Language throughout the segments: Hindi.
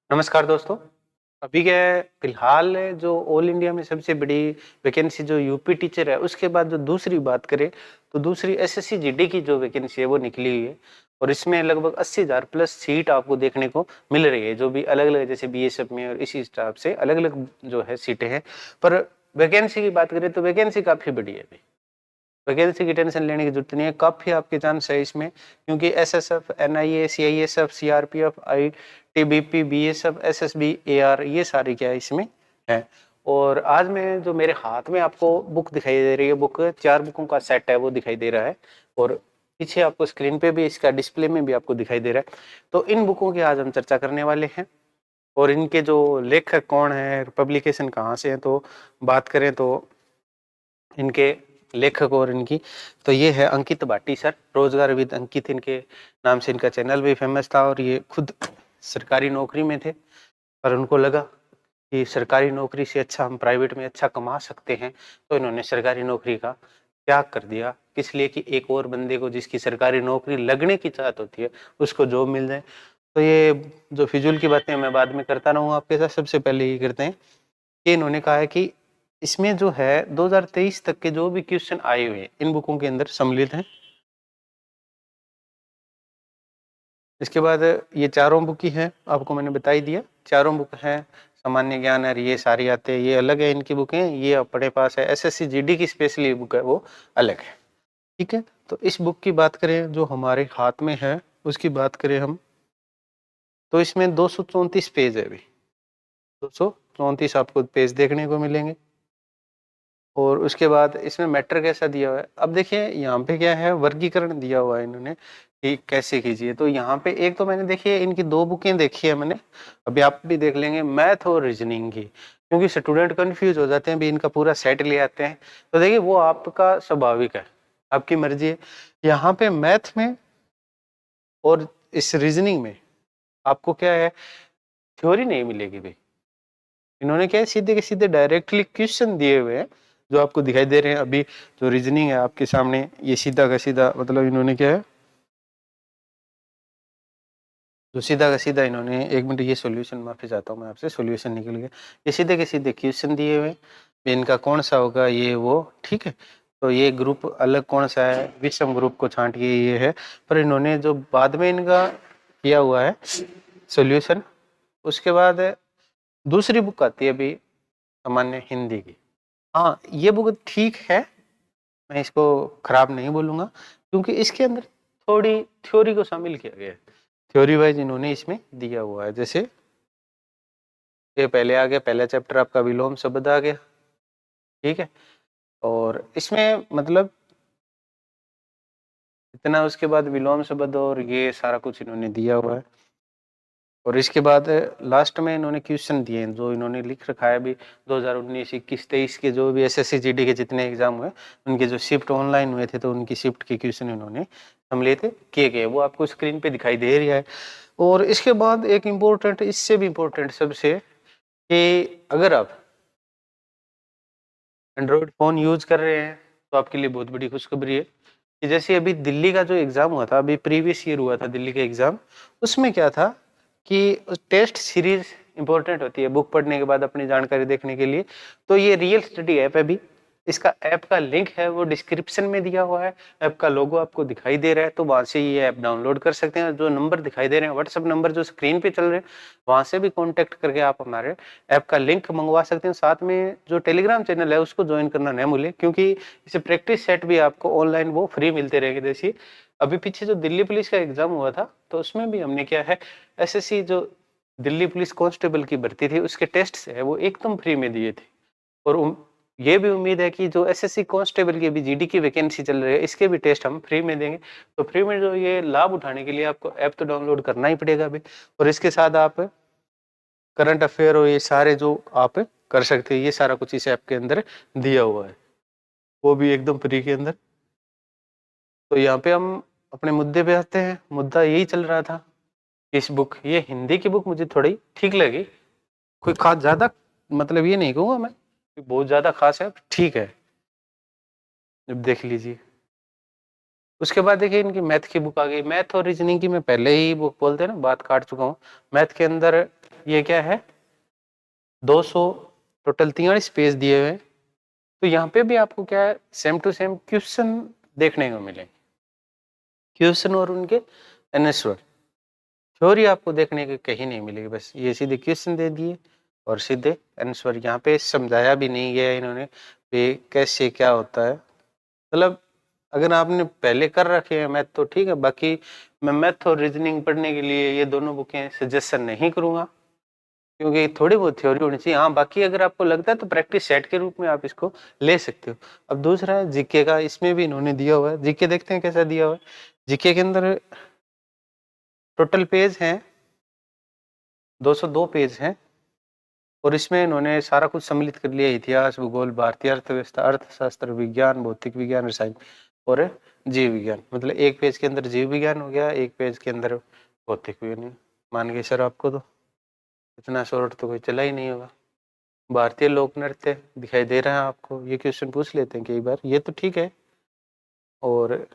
नमस्कार दोस्तों। अभी क्या है फिलहाल जो ऑल इंडिया में सबसे बड़ी वैकेंसी जो यूपी टीचर है उसके बाद जो दूसरी बात करें तो दूसरी एसएससी जीडी की जो वैकेंसी है वो निकली हुई है और इसमें लगभग 80,000 प्लस सीट आपको देखने को मिल रही है जो भी अलग अलग जैसे बीएसएफ में और इसी स्टाफ से अलग अलग जो है सीटें हैं। पर वैकेंसी की बात करें तो वैकेंसी काफी बड़ी है। अभी वैकेंसी की टेंशन लेने की जरूरत नहीं है, काफी आपके चांस है इसमें क्योंकि SSF, NIA, CISF, CRPF, ITBP, BSF, SSB, AR ये सारी क्या है इसमें है। और आज मैं जो मेरे हाथ में आपको बुक दिखाई दे रही है, बुक 4 बुकों का सेट है वो दिखाई दे रहा है और पीछे आपको स्क्रीन पे भी इसका डिस्प्ले में भी आपको दिखाई दे रहा है। तो इन बुकों की आज हम चर्चा करने वाले हैं और इनके जो लेखक कौन है, पब्लिकेशन कहाँ से है, तो बात करें तो इनके लेखक और इनकी तो ये है अंकित भाटी सर, रोजगार विद अंकित इनके नाम से इनका चैनल भी फेमस था और ये खुद सरकारी नौकरी में थे पर उनको लगा कि सरकारी नौकरी से अच्छा हम प्राइवेट में अच्छा कमा सकते हैं, तो इन्होंने सरकारी नौकरी का त्याग कर दिया। किस लिए कि एक और बंदे को जिसकी सरकारी नौकरी लगने की चाहत होती है उसको जॉब मिल जाए। तो ये जो फिजूल की बातें मैं बाद में करता रहूँगा आपके साथ, सबसे पहले ये करते हैं कि इन्होंने कहा है कि इसमें जो है 2023 तक के जो भी क्वेश्चन आए हुए हैं इन बुकों के अंदर सम्मिलित हैं। इसके बाद ये चारों बुक ही है, आपको मैंने बता ही दिया चारों बुक हैं। सामान्य ज्ञान है ये सारी आते हैं, ये अलग है इनकी बुकें, ये अपने पास है एसएससी जीडी की स्पेशली बुक है वो अलग है। ठीक है, तो इस बुक की बात करें जो हमारे हाथ में है उसकी बात करें हम तो इसमें 234 पेज है। अभी 234 आपको पेज देखने को मिलेंगे और उसके बाद इसमें मैटर कैसा दिया हुआ है। अब देखिए यहाँ पे क्या है, वर्गीकरण दिया हुआ है इन्होंने कि कैसे कीजिए। तो यहाँ पे एक तो मैंने देखिए इनकी 2 बुकें देखी है मैंने, अभी आप भी देख लेंगे, मैथ और रीजनिंग की, क्योंकि स्टूडेंट कंफ्यूज हो जाते हैं भी इनका पूरा सेट ले आते हैं। तो देखिए वो आपका स्वाभाविक है, आपकी मर्जी है। यहाँ पे मैथ में और इस रीजनिंग में आपको क्या है, थ्योरी नहीं मिलेगी भाई। इन्होंने क्या है सीधे के सीधे डायरेक्टली क्वेश्चन दिए हुए हैं जो आपको दिखाई दे रहे हैं। अभी जो रीजनिंग है आपके सामने, ये सीधा का सीधा मतलब इन्होंने क्या है, जो सीधा का सीधा इन्होंने, एक मिनट ये सॉल्यूशन, माफी चाहता हूँ मैं आपसे, सॉल्यूशन निकल गया। ये सीधे के सीधे क्वेश्चन दिए हुए, इनका कौन सा होगा ये वो, ठीक है। तो ये ग्रुप अलग कौन सा है, विषम ग्रुप को छांट के ये है। पर इन्होंने जो बाद में इनका किया हुआ है सॉल्यूशन, उसके बाद दूसरी बुक आती है अभी सामान्य हिंदी की। हाँ ये बुक ठीक है, मैं इसको खराब नहीं बोलूंगा क्योंकि इसके अंदर थोड़ी थ्योरी को शामिल किया गया है। थ्योरी वाइज इन्होंने इसमें दिया हुआ है, जैसे ये पहले आ गया, पहला चैप्टर आपका विलोम शब्द आ गया, ठीक है। और इसमें मतलब इतना, उसके बाद विलोम शब्द और ये सारा कुछ इन्होंने दिया हुआ है। और इसके बाद लास्ट में इन्होंने क्वेश्चन दिए हैं जो इन्होंने लिख रखा है अभी 2019, 21, 23 के जो भी एसएससी जीडी के जितने एग्जाम हुए उनके जो शिफ्ट ऑनलाइन हुए थे तो उनकी शिफ्ट के क्वेश्चन इन्होंने सम्मिलित किए गए, वो आपको स्क्रीन पे दिखाई दे रहा है। और इसके बाद एक इम्पोर्टेंट, इससे भी इम्पोर्टेंट सबसे, कि अगर आप एंड्रॉयड फोन यूज कर रहे हैं तो आपके लिए बहुत बड़ी खुशखबरी है कि जैसे अभी दिल्ली का जो एग्जाम हुआ था, अभी प्रीवियस ईयर हुआ था दिल्ली का एग्जाम, उसमें क्या था कि टेस्ट सीरीज इंपॉर्टेंट होती है बुक पढ़ने के बाद अपनी जानकारी देखने के लिए। तो ये रियल स्टडी ऐप है, भी इसका ऐप का लिंक है वो डिस्क्रिप्शन में दिया हुआ है, ऐप का लोगो आपको दिखाई दे रहा है, तो वहां से ये ऐप डाउनलोड कर सकते हैं। जो नंबर दिखाई दे रहे हैं व्हाट्सएप नंबर जो स्क्रीन पे चल रहे हैं, वहां से भी कांटेक्ट करके आप हमारे ऐप का लिंक मंगवा सकते हैं। साथ में जो टेलीग्राम चैनल है उसको ज्वाइन करना न भूलें क्योंकि इसे प्रैक्टिस सेट भी आपको ऑनलाइन वो फ्री मिलते रहेंगे। जैसे अभी पीछे जो दिल्ली पुलिस का एग्जाम हुआ था तो उसमें भी हमने क्या है, एसएससी जो दिल्ली पुलिस कांस्टेबल की भर्ती थी उसके टेस्ट है वो एकदम फ्री में दिए थे। और ये भी उम्मीद है कि जो एसएससी कांस्टेबल की भी जीडी की वैकेंसी चल रही है इसके भी टेस्ट हम फ्री में देंगे। तो फ्री में जो ये लाभ उठाने के लिए आपको ऐप तो डाउनलोड करना ही पड़ेगा अभी, और इसके साथ आप करंट अफेयर और ये सारे जो आप कर सकते हैं, ये सारा कुछ इस ऐप के अंदर दिया हुआ है, वो भी एकदम फ्री के अंदर। तो यहाँ पे हम अपने मुद्दे पे आते हैं। मुद्दा यही चल रहा था, इस बुक, ये हिंदी की बुक मुझे थोड़ी ठीक लगी, कोई खास ज्यादा मतलब ये नहीं कहूँगा मैं बहुत ज्यादा खास है, ठीक है, जब देख लीजिए। उसके बाद देखिए इनकी मैथ की बुक आ गई। मैथ और रीजनिंग की मैं पहले ही बुक बोलते हैं ना बात काट चुका हूँ। मैथ के अंदर ये क्या है 200 टोटल 43 पेज दिए हुए। तो यहाँ पे भी आपको क्या है सेम टू सेम क्वेश्चन देखने को मिलेंगे, क्वेश्चन और उनके आंसर। थ्योरी आपको देखने को कहीं नहीं मिलेगी, बस ये सीधे क्वेश्चन दे दिए और सीधे आंसर। यहाँ पे समझाया भी नहीं गया इन्होंने कि कैसे क्या होता है। मतलब अगर आपने पहले कर रखे हैं मैथ तो ठीक है, बाकी मैं मैथ और रीजनिंग पढ़ने के लिए ये दोनों बुकें सजेशन नहीं करूँगा, क्योंकि थोड़ी बहुत थ्योरी होनी चाहिए। हाँ, बाकी अगर आपको लगता है तो प्रैक्टिस सेट के रूप में आप इसको ले सकते हो। अब दूसरा है जीके का, इसमें भी इन्होंने दिया हुआ है। जीके देखते हैं कैसा दिया हुआ है। जीके के अंदर टोटल पेज हैं 202 पेज हैं और इसमें इन्होंने सारा कुछ सम्मिलित कर लिया, इतिहास, भूगोल, भारतीय अर्थव्यवस्था, अर्थशास्त्र, विज्ञान, भौतिक विज्ञान, रसायन और जीव विज्ञान। मतलब एक पेज के अंदर जीव विज्ञान हो गया, एक पेज के अंदर भौतिक विज्ञान। मान गए सर आपको तो इतना शॉर्ट तो कोई चला ही नहीं होगा। भारतीय लोक नृत्य दिखाई दे रहा है आपको, ये क्वेश्चन पूछ लेते हैं कई बार, ये तो ठीक है। और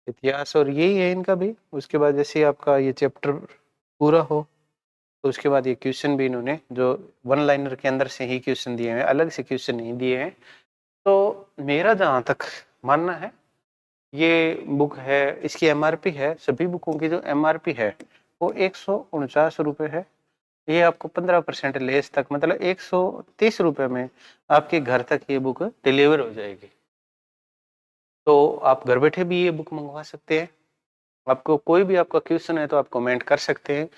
इतिहास और यही है इनका भी। उसके बाद जैसे आपका ये चैप्टर पूरा हो तो उसके बाद ये क्वेश्चन भी इन्होंने जो वन लाइनर के अंदर से ही क्वेश्चन दिए हैं, अलग से क्वेश्चन नहीं दिए हैं। तो मेरा जहाँ तक मानना है ये बुक है, इसकी एमआरपी है, सभी बुकों की जो एमआरपी है वो 149 रुपये है। ये आपको 15% लेस तक, मतलब 130 रुपये में आपके घर तक ये बुक डिलीवर हो जाएगी। तो आप घर बैठे भी ये बुक मंगवा सकते हैं। आपको कोई भी आपका क्वेश्चन है तो आप कमेंट कर सकते हैं,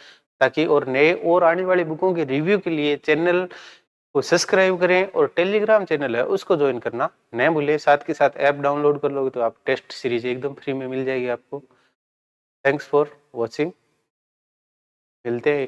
ताकि और नए और आने वाली बुकों के रिव्यू के लिए चैनल को सब्सक्राइब करें और टेलीग्राम चैनल है उसको ज्वाइन करना न भूलें। साथ के साथ ऐप डाउनलोड कर लोगे तो आप टेस्ट सीरीज एकदम फ्री में मिल जाएगी आपको। थैंक्स फॉर वॉचिंग, मिलते हैं।